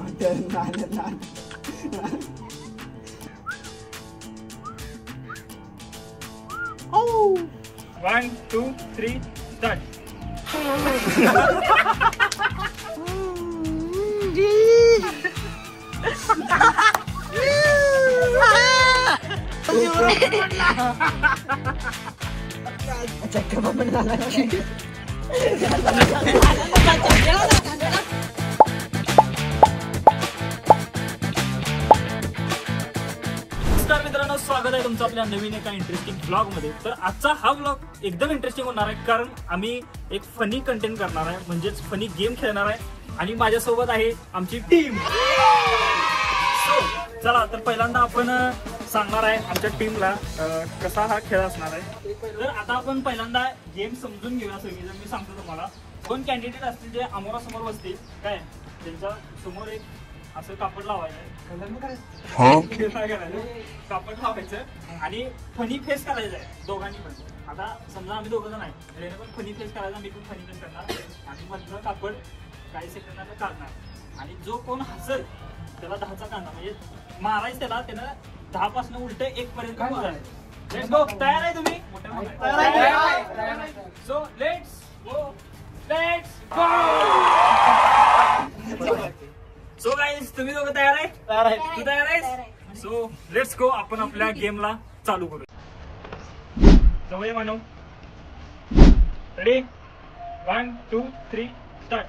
1, 2, 3, start. नमस्कार मित्रांनो, स्वागत आहे तुमचं आपल्या नवीन एका इंटरेस्टिंग ब्लॉग मध्ये. तर आजचा हा ब्लॉग एकदम इंटरेस्टिंग होणार आहे, कारण आम्ही एक फनी कंटेंट करणार आहे, म्हणजेच फनी गेम खेळणार आहे आणि माझ्यासोबत आहे आमची टीम. चला, तर पहिल्यांदा आपण सांगणार आहे आमच्या टीमला कसा हा खेळ असणार आहे. तर आता आपण पहिल्यांदा गेम समजून घेऊया सगळीजण. मी सांगतो तुम्हाला, कोण कॅन्डिडेट असतील जे समोरासमोर बसतील काय, त्यांच्या समोर एक असं कापड लावायचं, कापड लावायचं आणि फनी फेस करायचं आहे दोघांनी पण. आता समजा आम्ही दोघं जण आहे, रेने पण फनी फेस करायचा, मी पण फनी फेस करणार आणि मधलं कापड काही सेकंदाला काढणार आणि जो कोण हसेल त्याला 10चा काढणार, म्हणजे मारायचं त्याला, त्यानं 10 पासून उलट 1 पर्यंत मारायचं. Let's go. तयार आहे तुम्ही? So let's go. So guys, तुम्ही दोघं तयार आहे? तू तयार आहेस? So let's go. आपण आपल्या गेमला चालू करू. जवळ मानव. रेडी? 1, 2, 3, स्टार्ट.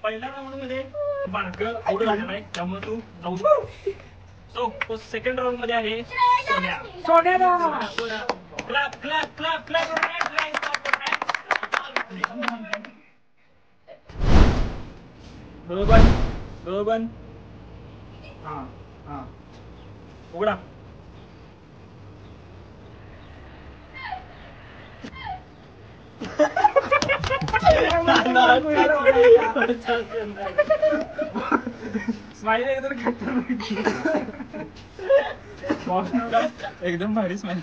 पहिल्या राऊंड मध्ये बारकं आउट झालेला आहे, त्यामुळे तू जाऊ शकतो. सो सेकंड राऊंड मध्ये आहे सोन्या. Clap clap clap clap. बरोबर. हा हा, उघडा. स्माइल एकदम भारी स्माइल.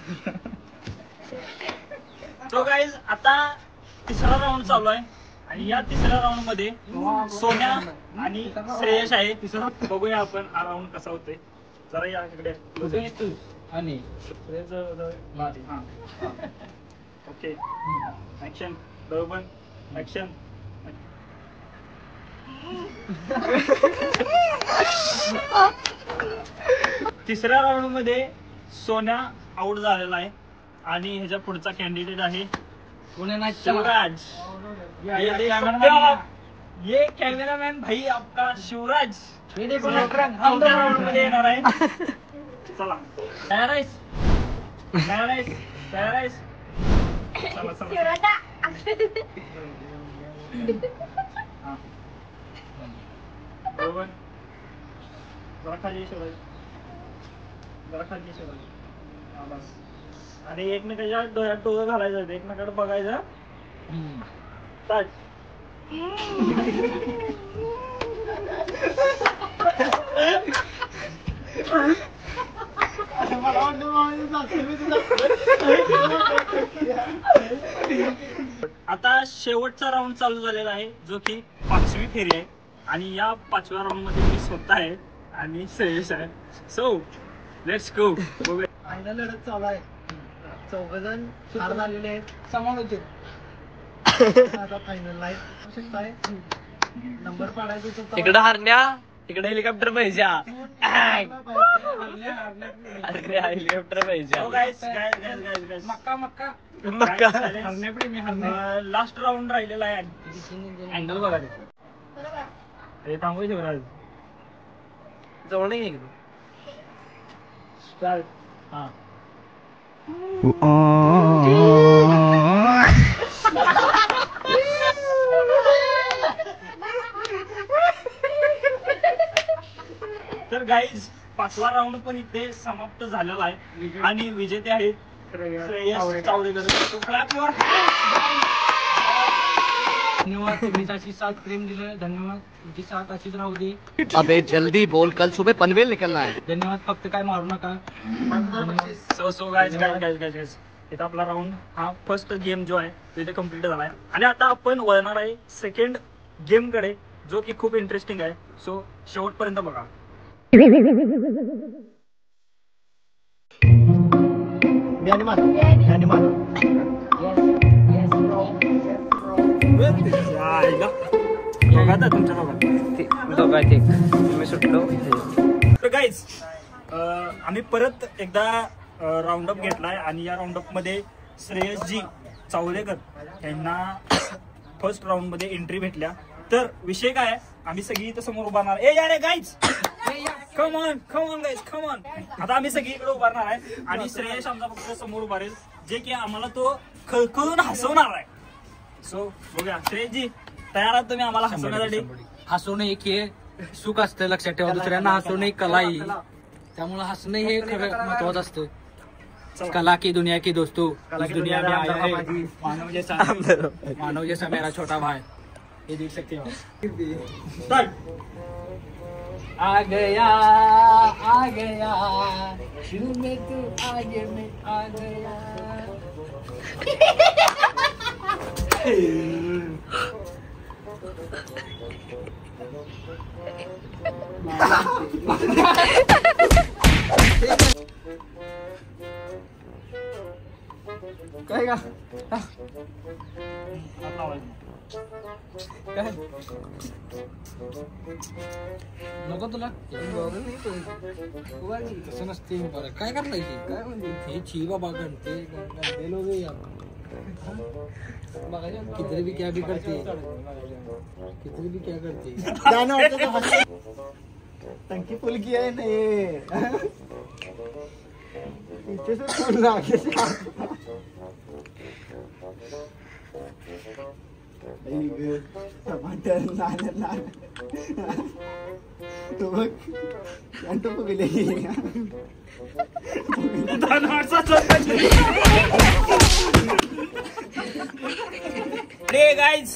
सो गाईज, आता तिसरा राऊंड चालू आहे आणि या तिसऱ्या राऊंड मध्ये सोन्या आणि श्रेयश आहे. बघूया आपण हा राऊंड कसा होतोय. जरा या इकडे आणि ओके. ऍक्शन. बरोबर. ऍक्शन. तिसऱ्या राऊंड मध्ये सोन्या आउट झालेला आहे आणि ह्याच्या पुढचा कॅन्डिडेट आहे शिवराज. ये कॅमेरामॅन भाई आपका शिवराज राऊंड मध्ये येणार आहे. चला, तयार आहेस? चला चला. बरोबर. जरा खाली शिवराज, जरा खाली शिवराज. हा बस. आणि एकमेकाच्या डोळ्यात डोळं घालायचं, एकमेकाकडे बघायचं. स्टार्ट. आता शेवटचा राऊंड चालू झालेला आहे, जो की 5वी फेरी आहे आणि या 5व्या राऊंड मध्ये मी स्वतः आहे आणि श्रेयश आहे. So let's go. फायनल लढत चालू आहे. 4 जण हार झालेले आहेत, समान होते. आता फायनल आहे. नंबर पाडायचा. इकडे हरण्या, इकडे हेलिकॉप्टर पाहिजे. हेलिकॉप्टर पाहिजे. मक्का लास्ट राऊंड राहिलेला आहे. अँगल बघा ते. थांबू शिवराज, जवळ नाही एकदम. स्टार्ट. हा. तर गाईज, 5वा राऊंड पण इथे समाप्त झालेला आहे आणि विजेते आहेत श्रेयस चावडेकर. धन्यवाद तुम्ही अशी साथ प्रेम दिलं. धन्यवाद तुमची साथ अशीच राहू दे. अबे जल्दी बोल, कल सुबह पनवेल निकलना है. धन्यवाद. फक्त काय मारू नका. सो गाइस इथं आपला राऊंड हा फर्स्ट गेम जो आहे तो इथे कम्प्लीट झाला आहे आणि आता आपण वळणार आहे सेकंड गेम कडे जो की खूप इंटरेस्टिंग आहे. सो शेवटपर्यंत बघा. मी सुटलो. तर गाईज आम्ही परत एकदा राऊंड अप घेतलाय आणि या राऊंड अप मध्ये श्रेयसजी चावलेकर यांना फर्स्ट राऊंड मध्ये एंट्री भेटल्या. तर विषय काय आहे, आम्ही सगळी इथं समोर उभारणार. ए यार guys come on guys come on. आता आम्ही सगळी इकडे उभारणार आहे आणि श्रेयस आमचा फक्त समोर उभारेल जे की आम्हाला तो खळखळून हसवणार आहे. सो बघूया श्रेयसजी तयार आहात तुम्ही आम्हाला हसवण्यासाठी? हसवणं एक हे सुख असतं, लक्षात ठेवा. दुसऱ्यांना हसवणं एक कला आहे. त्यामुळे हसणं हे खरं महत्वाचं असतं. कला की दुनिया की दोस्तों, इस दुनिया में आया है मानव जैसा मेरा छोटा भाई. ये देख सकते हो. आ गया शुरू में तू आगे में आ गया. काय का काय नको तुला तसं नसते. बरं काय करता काय म्हणते हे छी बाबा घंटे लोग कितने भी क्या भी करते टंकी फुल किया है ना ये. पीछे से फुल आगे से टमाटर लाल तो बघ गेलेली. Ready guys?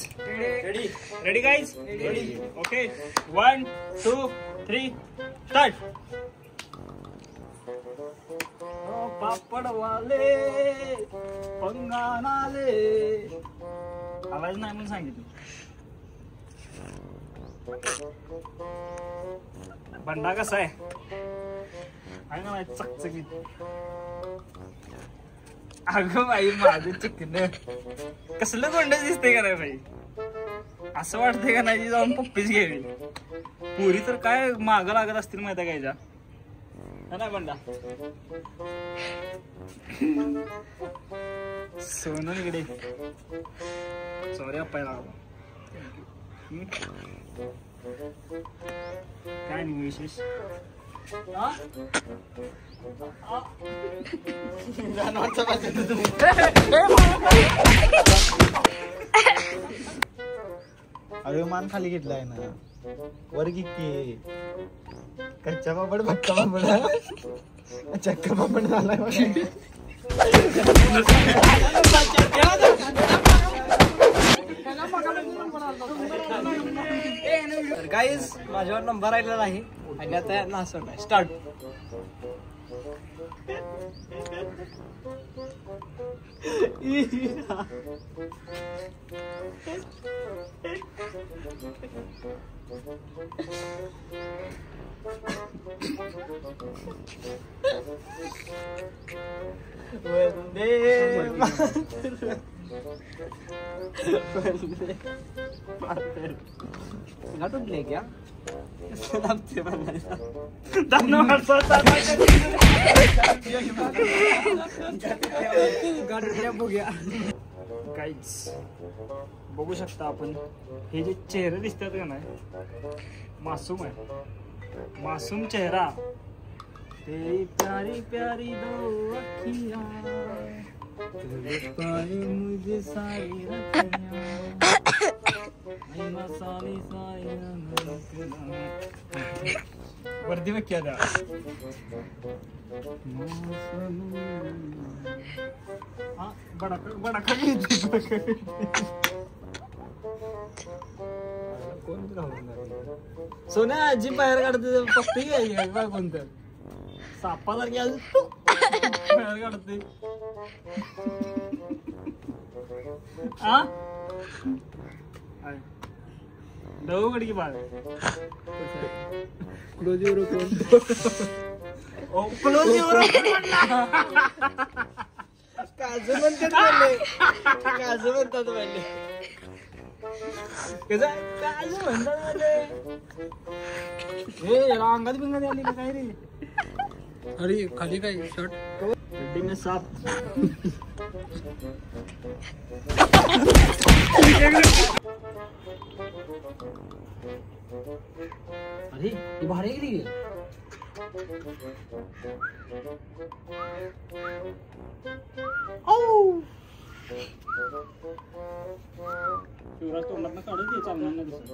Ready guys? Ready. Okay. 1, 2, 3, start. पापड वाले पंगानाले आवाज नाही म्हणून सांगितलं. बंडा कसा आहे ना माहिती चकचकीत. अगं बाई माझं चिकन कसलं गोंड दिसते का नाही बाई. असं वाटतंय का नाही जाऊन पप्पीच घ्यावी. पुरी तर काय माग लागत असतील माहिती आहे का नाही बंडा. सोनं इकडे सॉरी अप्पायला काय नाही विशेष. अरे मान खाली घेतलाय ना वर की कच्चा पापड भक्का पापड चक्का पापड झालाय. गाईज माझ्यावर नंबर आलेला नाही आणि आता नाचवण आहे. स्टार्ट. घाटून क्या बघू शकता आपण हे जे चेहरे दिसतात का नाही मासूम आहे. मासूम चेहरा तेरी प्यारी प्यारी दो अखियां मुझे सारी वर्दी में क्या था बड़ा सोन्या आजी बाहेर काढते पप्पी घ्यायची बा कोणतं सापासारखी आज बाहेर काढते हा दवकड की बाळ क्लोज युरो कोण क्लोज काजू म्हणतात म्हणले काजू म्हणतात म्हणले कसं काजू म्हणतात म्हणले हे याला अंगात बिंगात आली का काय रे अरे खाली काय शर्ट गड्डी में साप अरे ती भारी गेली शिवराज तोंडात काढून ते चालणार नाही दिसत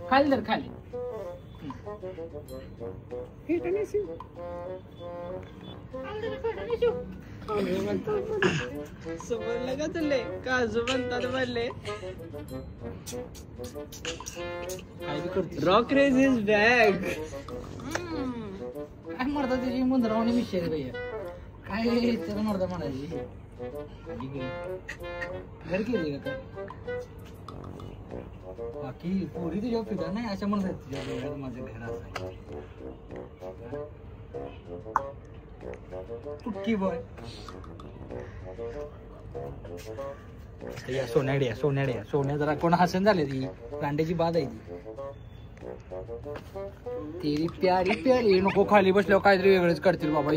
खाली तर खाली समजलं का तुले काजू म्हणतात म्हणले काय बी करते रॉक रेज इज बॅग काय म्हणतात त्याची मुंदरावणी मिशेल भैया काय त्याला म्हणता म्हणायची घर केली का काय बाकी पोरी तुझ्या फिदा नाही अशा म्हणतात तुझ्या माझं घर असं पुटकी बॉय सोन्याड्या सोन्याड्या सोन्या जरा कोण हसन झाले ती कांड्याची बाद आहे ती तेरी प्यारी प्यारी नको खाली बसल्यावर काहीतरी वेगळंच करतील बाबा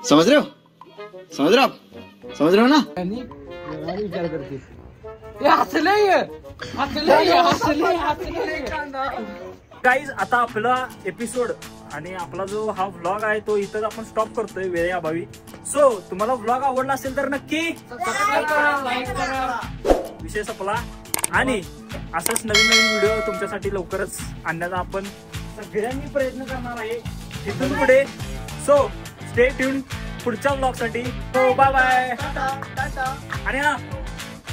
समझ रहे हो ना आणि वेगळा विचार करतील हे हसलंय गाईज आता आपला एपिसोड आणि आपला जो हा व्लॉग आहे तो इथं आपण स्टॉप करतोय वेळेअभावी. सो तुम्हाला व्लॉग आवडला असेल तर नक्की लाईक करा विषय संपला. आणि असंच नवीन नवीन व्हिडिओ तुमच्यासाठी लवकरच आणण्याचा आपण सगळ्यांनी प्रयत्न करणार आहे इथून पुढे. सो स्टे ट्यून पुढच्या व्लॉग साठी. So bye bye. आणि हा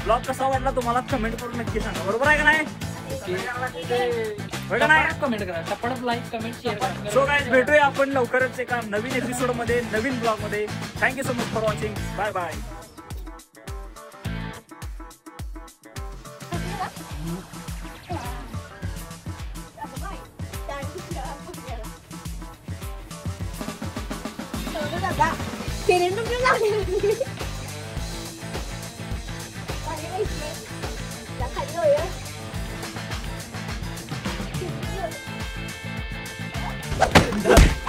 व्लॉग कसा वाटला तुम्हाला कमेंट करून नक्की सांगा. बरोबर आहे का नाही? कमेंट करा टपडप लाईक कमेंट शेअर करा. सो गाईज भेटूया आपण लवकरच एका नवीन एपिसोड मध्ये नवीन ब्लॉग मध्ये. Thank you so much for watching. Bye bye. खाली